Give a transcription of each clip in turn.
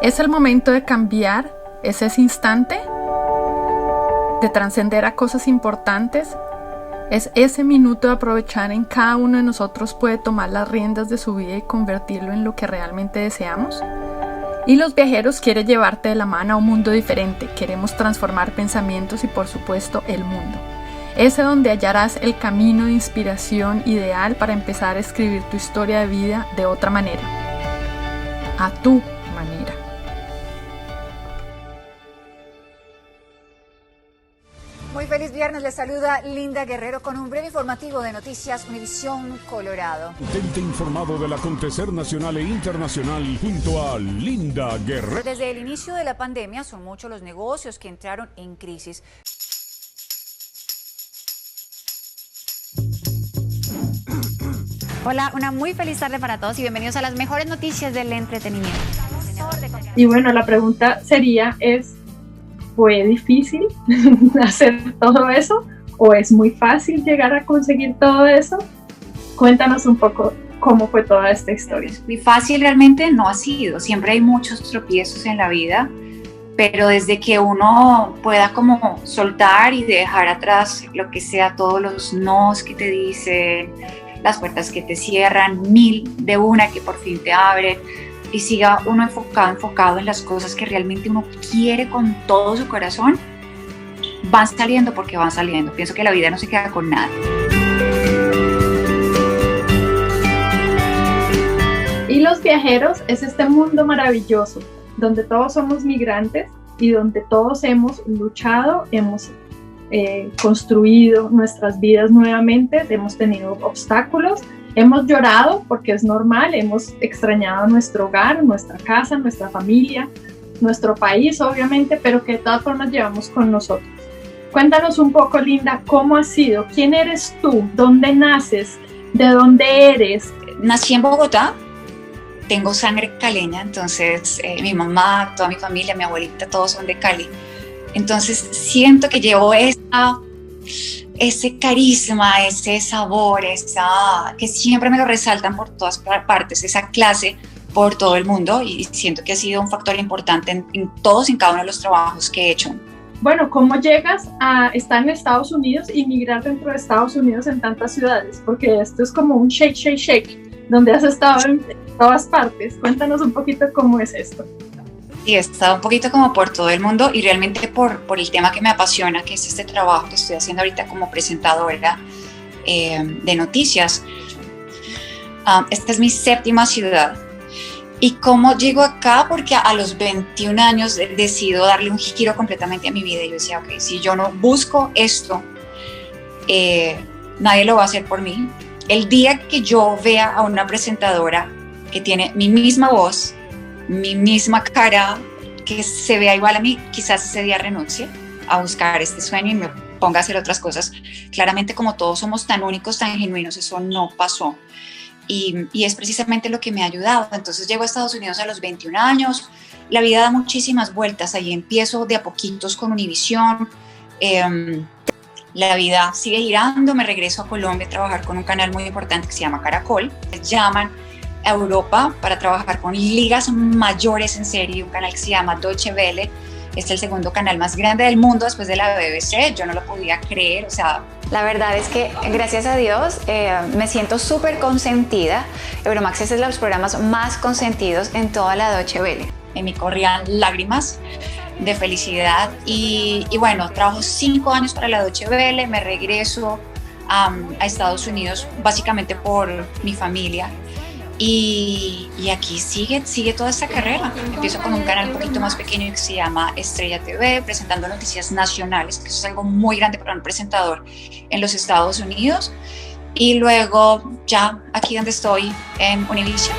Es el momento de cambiar, es ese instante de trascender a cosas importantes. Es ese minuto de aprovechar en cada uno de nosotros puede tomar las riendas de su vida y convertirlo en lo que realmente deseamos. Y Los Viajeros quiere llevarte de la mano a un mundo diferente. Queremos transformar pensamientos y por supuesto el mundo. Ese donde hallarás el camino de inspiración ideal para empezar a escribir tu historia de vida de otra manera. A tu manera. Muy feliz viernes, les saluda Linda Guerrero con un breve informativo de Noticias Univisión Colorado. Mantente informado del acontecer nacional e internacional junto a Linda Guerrero. Desde el inicio de la pandemia son muchos los negocios que entraron en crisis. Hola, una muy feliz tarde para todos y bienvenidos a las mejores noticias del entretenimiento. Y bueno, la pregunta sería ¿fue difícil hacer todo eso? ¿O es muy fácil llegar a conseguir todo eso? Cuéntanos un poco cómo fue toda esta historia. Muy fácil realmente no ha sido. Siempre hay muchos tropiezos en la vida, pero desde que uno pueda como soltar y dejar atrás lo que sea, todos los nos que te dicen, las puertas que te cierran, mil de una que por fin te abren, y siga uno enfocado en las cosas que realmente uno quiere con todo su corazón, van saliendo porque van saliendo. Pienso que la vida no se queda con nada. Y Los Viajeros es este mundo maravilloso, donde todos somos migrantes y donde todos hemos luchado, hemos construido nuestras vidas nuevamente, hemos tenido obstáculos, hemos llorado porque es normal, hemos extrañado nuestro hogar, nuestra casa, nuestra familia, nuestro país obviamente, pero que de todas formas llevamos con nosotros. Cuéntanos un poco, Linda, ¿cómo ha sido? ¿Quién eres tú? ¿Dónde naces? ¿De dónde eres? Nací en Bogotá, tengo sangre caleña, entonces mi mamá, toda mi familia, mi abuelita, todos son de Cali. Entonces siento que llevo ese carisma, ese sabor, que siempre me lo resaltan por todas partes, esa clase por todo el mundo, y siento que ha sido un factor importante en todos y en cada uno de los trabajos que he hecho. Bueno, ¿cómo llegas a estar en Estados Unidos y migrar dentro de Estados Unidos en tantas ciudades? Porque esto es como un shake, donde has estado en todas partes. Cuéntanos un poquito cómo es esto. Sí, he estado un poquito como por todo el mundo y realmente por el tema que me apasiona, que es este trabajo que estoy haciendo ahorita como presentadora de noticias. Esta es mi 7ª ciudad. ¿Y cómo llego acá? Porque a los 21 años decido darle un giro completamente a mi vida. Y yo decía, ok, si yo no busco esto, nadie lo va a hacer por mí. El día que yo vea a una presentadora que tiene mi misma voz, mi misma cara, que se vea igual a mí, quizás ese día renuncie a buscar este sueño y me ponga a hacer otras cosas. Claramente, como todos somos tan únicos, tan genuinos, eso no pasó. Y es precisamente lo que me ha ayudado. Entonces llego a Estados Unidos a los 21 años, la vida da muchísimas vueltas, ahí empiezo de a poquitos con Univisión, la vida sigue girando, me regreso a Colombia a trabajar con un canal muy importante que se llama Caracol. Me llaman a Europa para trabajar con ligas mayores en serie, un canal que se llama Deutsche Welle, es el 2º canal más grande del mundo después de la BBC, yo no lo podía creer, o sea... La verdad es que, gracias a Dios, me siento súper consentida. Euromax es de los programas más consentidos en toda la Deutsche Welle. En mí corrían lágrimas de felicidad y bueno, trabajo 5 años para la Deutsche Welle, me regreso a Estados Unidos básicamente por mi familia. Y aquí sigue toda esta carrera. Empiezo con un canal un poquito más pequeño que se llama Estrella TV, presentando noticias nacionales, que eso es algo muy grande para un presentador en los Estados Unidos. Y luego ya aquí donde estoy, en Univision.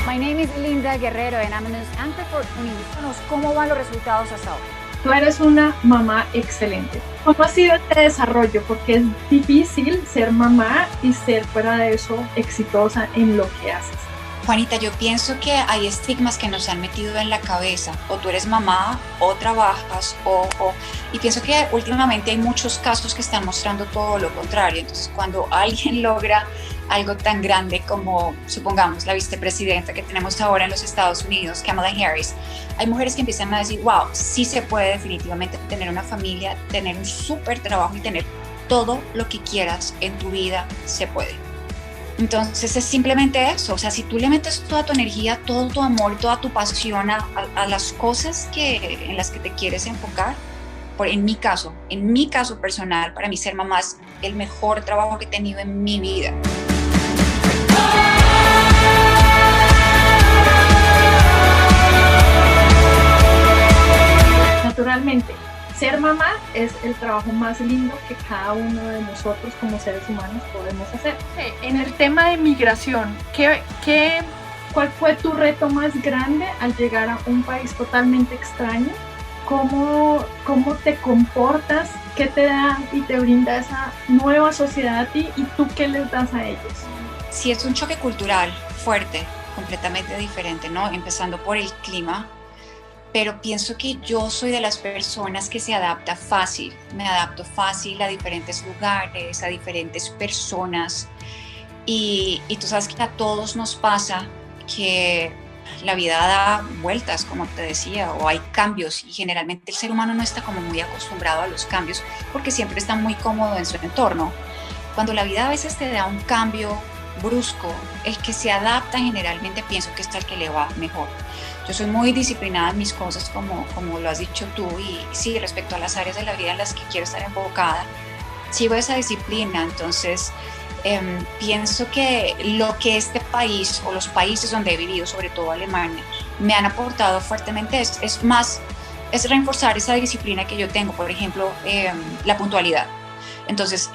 My name is Linda Guerrero and I'm a news anchor for Univision. ¿Cómo van los resultados hasta ahora? Tú eres una mamá excelente. ¿Cómo ha sido este desarrollo? Porque es difícil ser mamá y ser fuera de eso exitosa en lo que haces. Juanita, yo pienso que hay estigmas que nos han metido en la cabeza. O tú eres mamá, o trabajas, y pienso que últimamente hay muchos casos que están mostrando todo lo contrario. Entonces, cuando alguien logra algo tan grande como, supongamos, la vicepresidenta que tenemos ahora en los Estados Unidos, Kamala Harris. Hay mujeres que empiezan a decir, wow, sí se puede definitivamente tener una familia, tener un súper trabajo y tener todo lo que quieras en tu vida, se puede. Entonces es simplemente eso, o sea, si tú le metes toda tu energía, todo tu amor, toda tu pasión a las cosas en las que te quieres enfocar, en mi caso personal, para mí ser mamá es el mejor trabajo que he tenido en mi vida. Naturalmente, ser mamá es el trabajo más lindo que cada uno de nosotros como seres humanos podemos hacer. En el tema de migración, ¿cuál fue tu reto más grande al llegar a un país totalmente extraño? ¿Cómo te comportas? ¿Qué te da y te brinda esa nueva sociedad a ti? ¿Y tú qué les das a ellos? Sí, es un choque cultural fuerte, completamente diferente, ¿no? Empezando por el clima. Pero pienso que yo soy de las personas que se adapta fácil. Me adapto fácil a diferentes lugares, a diferentes personas. Y tú sabes que a todos nos pasa que la vida da vueltas, como te decía, o hay cambios. Y generalmente el ser humano no está como muy acostumbrado a los cambios porque siempre está muy cómodo en su entorno. Cuando la vida a veces te da un cambio brusco, el que se adapta generalmente pienso que es el que le va mejor. Yo soy muy disciplinada en mis cosas, como lo has dicho tú, y sí, respecto a las áreas de la vida en las que quiero estar enfocada, sigo esa disciplina. Entonces, pienso que lo que este país o los países donde he vivido, sobre todo Alemania, me han aportado fuertemente es reforzar esa disciplina que yo tengo. Por ejemplo, la puntualidad. Entonces,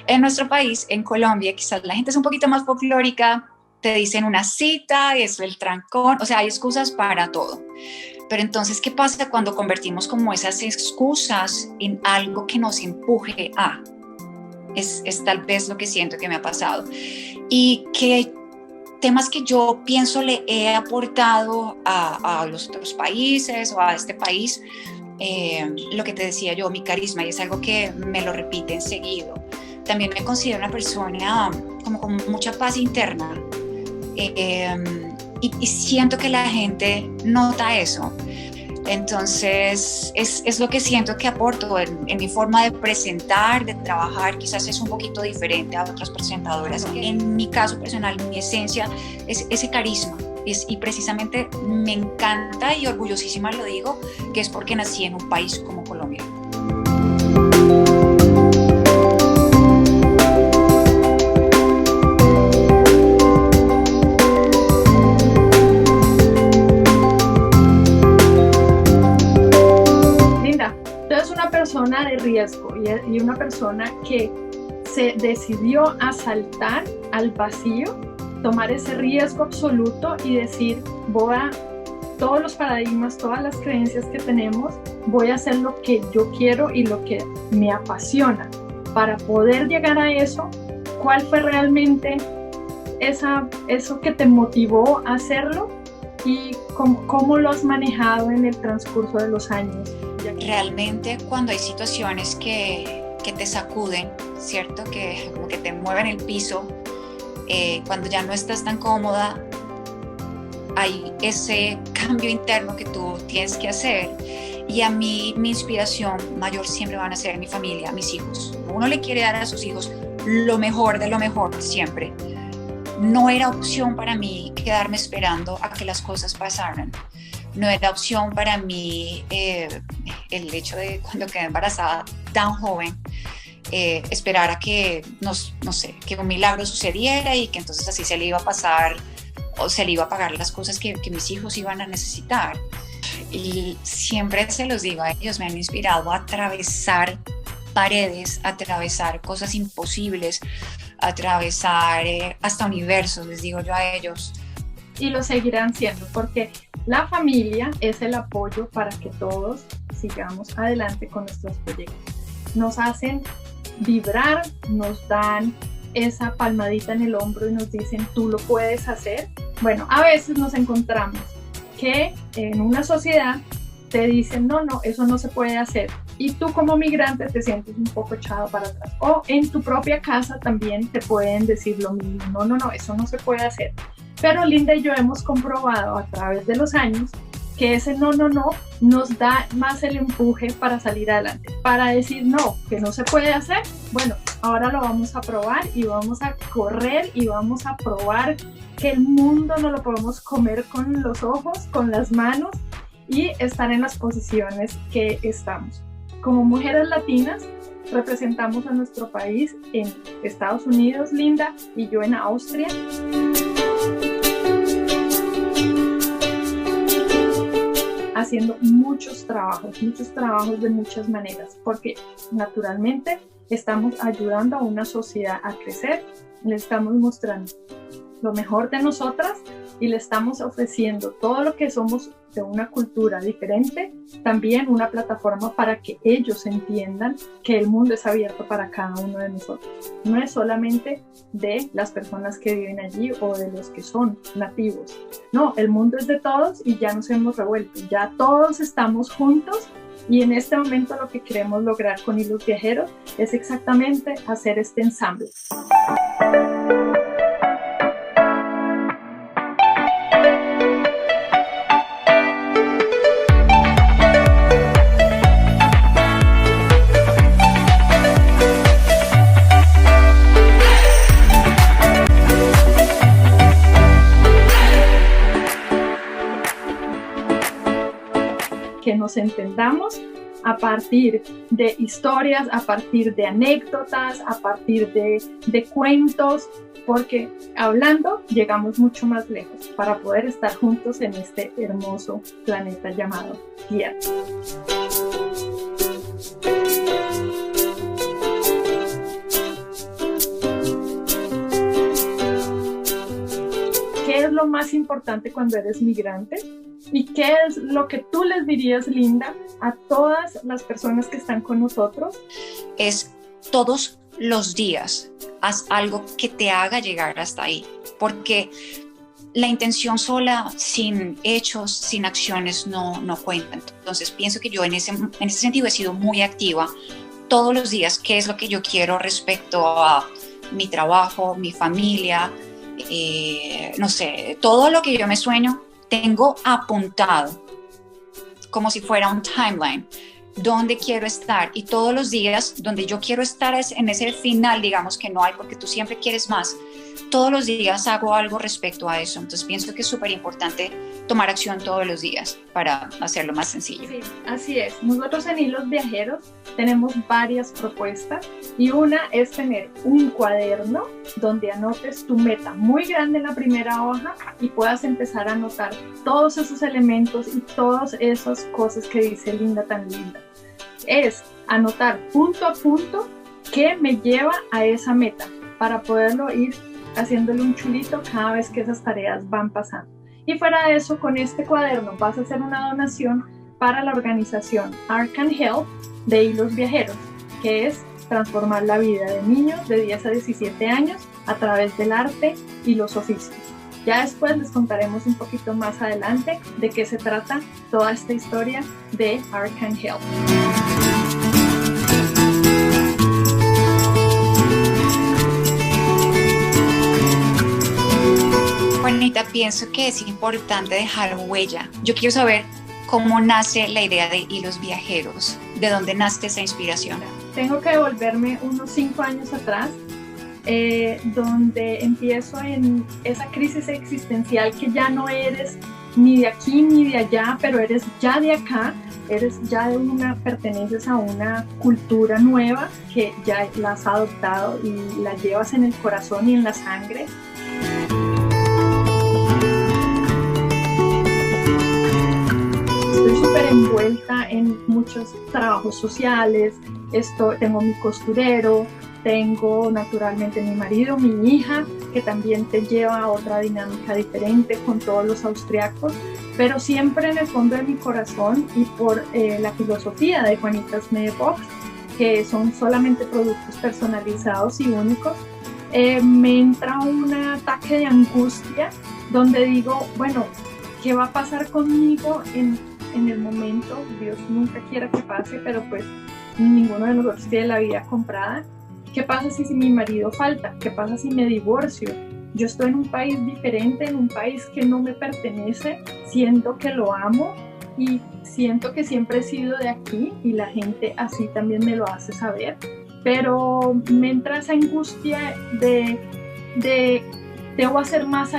en nuestro país, en Colombia, quizás la gente es un poquito más folclórica, te dicen una cita, es el trancón, o sea, hay excusas para todo. Pero entonces, ¿qué pasa cuando convertimos como esas excusas en algo que nos empuje a? Es tal vez lo que siento que me ha pasado. Y que temas que yo pienso le he aportado a los otros países o a este país, lo que te decía yo, mi carisma, y es algo que me lo repiten seguido. También me considero una persona como con mucha paz interna, y siento que la gente nota eso. Entonces es lo que siento que aporto en mi forma de presentar, de trabajar. Quizás es un poquito diferente a otras presentadoras. En mi caso personal, mi esencia es ese carisma. Y precisamente me encanta, y orgullosísima lo digo, que es porque nací en un país como Colombia. Persona de riesgo y una persona que se decidió a saltar al vacío, tomar ese riesgo absoluto y decir, todos los paradigmas, todas las creencias que tenemos, voy a hacer lo que yo quiero y lo que me apasiona. Para poder llegar a eso, ¿cuál fue realmente eso que te motivó a hacerlo y cómo lo has manejado en el transcurso de los años? Realmente cuando hay situaciones que te sacuden, ¿cierto? Que como que te mueven el piso, cuando ya no estás tan cómoda, hay ese cambio interno que tú tienes que hacer. Y a mí, mi inspiración mayor siempre van a ser mi familia, mis hijos. Uno le quiere dar a sus hijos lo mejor de lo mejor siempre. No era opción para mí quedarme esperando a que las cosas pasaran. No era opción para mí el hecho de cuando quedé embarazada tan joven, esperar a que, que un milagro sucediera y que entonces así se le iba a pasar o se le iba a pagar las cosas que mis hijos iban a necesitar. Y siempre se los digo a ellos, me han inspirado a atravesar paredes, a atravesar cosas imposibles, a atravesar hasta universos, les digo yo a ellos. Y lo seguirán siendo, porque la familia es el apoyo para que todos sigamos adelante con nuestros proyectos. Nos hacen vibrar, nos dan esa palmadita en el hombro y nos dicen, tú lo puedes hacer. Bueno, a veces nos encontramos que en una sociedad te dicen, no, eso no se puede hacer. Y tú como migrante te sientes un poco echado para atrás. O en tu propia casa también te pueden decir lo mismo, no, eso no se puede hacer. Pero Linda y yo hemos comprobado a través de los años que ese no nos da más el empuje para salir adelante, para decir no, que no se puede hacer. Bueno, ahora lo vamos a probar y vamos a correr y vamos a probar que el mundo no lo podemos comer con los ojos, con las manos y estar en las posiciones que estamos. Como mujeres latinas representamos a nuestro país en Estados Unidos, Linda, y yo en Austria. Haciendo muchos trabajos de muchas maneras, porque naturalmente estamos ayudando a una sociedad a crecer, le estamos mostrando lo mejor de nosotras y le estamos ofreciendo todo lo que somos de una cultura diferente, también una plataforma para que ellos entiendan que el mundo es abierto para cada uno de nosotros. No es solamente de las personas que viven allí o de los que son nativos. No, el mundo es de todos y ya nos hemos revuelto, ya todos estamos juntos y en este momento lo que queremos lograr con Hilos Viajeros es exactamente hacer este ensamble. Que nos entendamos a partir de historias, a partir de anécdotas, a partir de cuentos, porque hablando llegamos mucho más lejos para poder estar juntos en este hermoso planeta llamado Tierra. ¿Qué es lo más importante cuando eres migrante? ¿Y qué es lo que tú les dirías, Linda, a todas las personas que están con nosotros? Es todos los días, haz algo que te haga llegar hasta ahí, porque la intención sola, sin hechos, sin acciones, no cuenta. Entonces pienso que yo en ese sentido he sido muy activa todos los días. ¿Qué es lo que yo quiero respecto a mi trabajo, mi familia? No sé, todo lo que yo me sueño, tengo apuntado como si fuera un timeline dónde quiero estar, y todos los días donde yo quiero estar es en ese final, digamos, que no hay, porque tú siempre quieres más. Todos los días hago algo respecto a eso. Entonces pienso que es súper importante tomar acción todos los días para hacerlo más sencillo. Sí, así es. Nosotros en Hilos Viajeros tenemos varias propuestas y una es tener un cuaderno donde anotes tu meta muy grande en la primera hoja y puedas empezar a anotar todos esos elementos y todas esas cosas que dice Linda tan linda. Es anotar punto a punto qué me lleva a esa meta para poderlo ir haciéndole un chulito cada vez que esas tareas van pasando. Y fuera de eso, con este cuaderno vas a hacer una donación para la organización Arcan Health de Hilos Viajeros, que es transformar la vida de niños de 10 a 17 años a través del arte y los oficios. Ya después les contaremos un poquito más adelante de qué se trata toda esta historia de Arcan Health. Juanita, pienso que es importante dejar huella. Yo quiero saber cómo nace la idea de Hilos Viajeros, de dónde nace esa inspiración. Tengo que devolverme unos 5 años atrás, donde empiezo en esa crisis existencial que ya no eres ni de aquí ni de allá, pero eres ya de acá, perteneces a una cultura nueva que ya la has adoptado y la llevas en el corazón y en la sangre. Estoy súper envuelta en muchos trabajos sociales, tengo mi costurero, tengo naturalmente mi marido, mi hija, que también te lleva a otra dinámica diferente con todos los austriacos, pero siempre en el fondo de mi corazón y por la filosofía de Juanita's Box, que son solamente productos personalizados y únicos, me entra un ataque de angustia donde digo, bueno, ¿qué va a pasar conmigo en en el momento, Dios nunca quiera que pase, pero pues ninguno de nosotros tiene la vida comprada. ¿Qué pasa si mi marido falta? ¿Qué pasa si me divorcio? Yo estoy en un país diferente, en un país que no me pertenece, siento que lo amo y siento que siempre he sido de aquí y la gente así también me lo hace saber, pero me entra esa angustia de debo hacer más.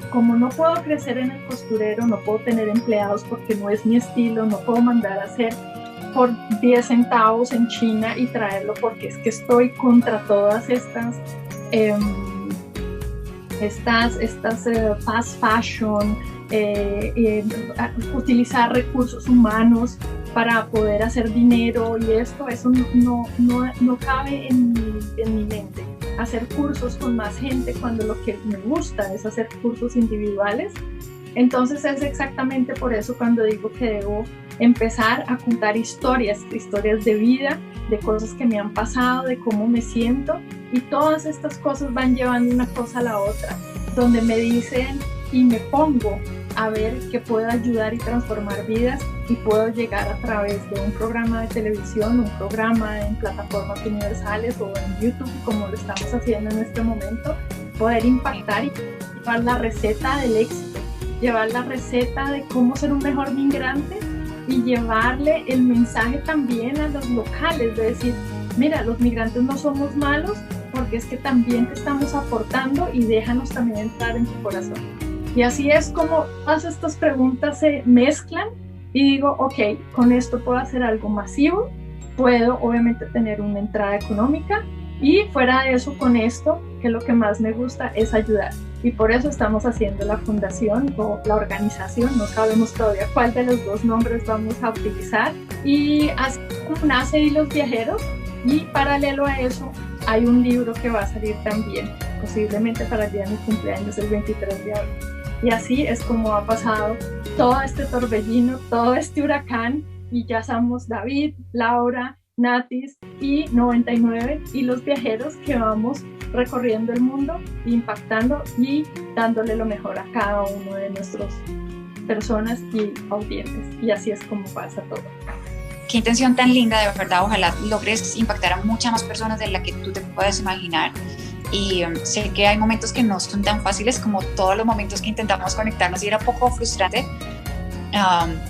Como no puedo crecer en el costurero, no puedo tener empleados porque no es mi estilo, no puedo mandar a hacer por 10 centavos en China y traerlo porque es que estoy contra todas estas fast fashion, utilizar recursos humanos para poder hacer dinero y eso no cabe en mi mente. Hacer cursos con más gente cuando lo que me gusta es hacer cursos individuales. Entonces es exactamente por eso cuando digo que debo empezar a contar historias de vida, de cosas que me han pasado, de cómo me siento, y todas estas cosas van llevando una cosa a la otra, donde me dicen y me pongo a ver que puedo ayudar y transformar vidas y puedo llegar a través de un programa de televisión, un programa en plataformas universales o en YouTube, como lo estamos haciendo en este momento, poder impactar y llevar la receta del éxito, llevar la receta de cómo ser un mejor migrante y llevarle el mensaje también a los locales, de decir, mira, los migrantes no somos malos porque es que también te estamos aportando y déjanos también entrar en tu corazón. Y así es como todas estas preguntas se mezclan y digo, ok, con esto puedo hacer algo masivo, puedo obviamente tener una entrada económica y fuera de eso, con esto, que lo que más me gusta es ayudar. Y por eso estamos haciendo la fundación o la organización, no sabemos todavía cuál de los dos nombres vamos a utilizar. Y así como nace Hilos Viajeros, y paralelo a eso hay un libro que va a salir también, posiblemente para el día de mi cumpleaños, el 23 de abril. Y así es como ha pasado todo este torbellino, todo este huracán, y ya somos David, Laura, Natis y 99 y los viajeros que vamos recorriendo el mundo, impactando y dándole lo mejor a cada uno de nuestras personas y audiencias. Y así es como pasa todo. Qué intención tan linda, de verdad. Ojalá logres impactar a muchas más personas de las que tú te puedes imaginar. Y sé que hay momentos que no son tan fáciles como todos los momentos que intentamos conectarnos, y era un poco frustrante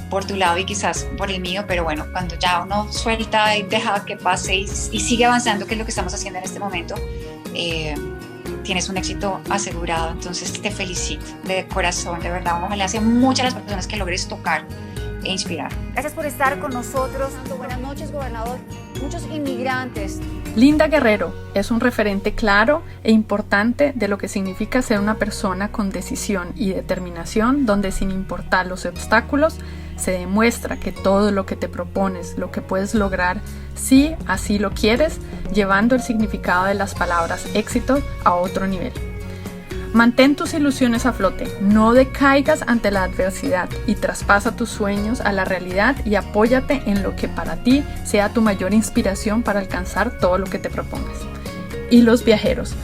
por tu lado y quizás por el mío, pero bueno, cuando ya uno suelta y deja que pase y sigue avanzando, que es lo que estamos haciendo en este momento, tienes un éxito asegurado. Entonces te felicito de corazón, de verdad. Ojalá sean muchas las personas que logres tocar e inspirar. Gracias por estar con nosotros. Buenas noches, gobernador. Muchos inmigrantes. Linda Guerrero es un referente claro e importante de lo que significa ser una persona con decisión y determinación, donde sin importar los obstáculos, se demuestra que todo lo que te propones, lo que puedes lograr, si así lo quieres, llevando el significado de las palabras éxito a otro nivel. Mantén tus ilusiones a flote, no decaigas ante la adversidad y traspasa tus sueños a la realidad y apóyate en lo que para ti sea tu mayor inspiración para alcanzar todo lo que te propongas. Hilos Viajeros,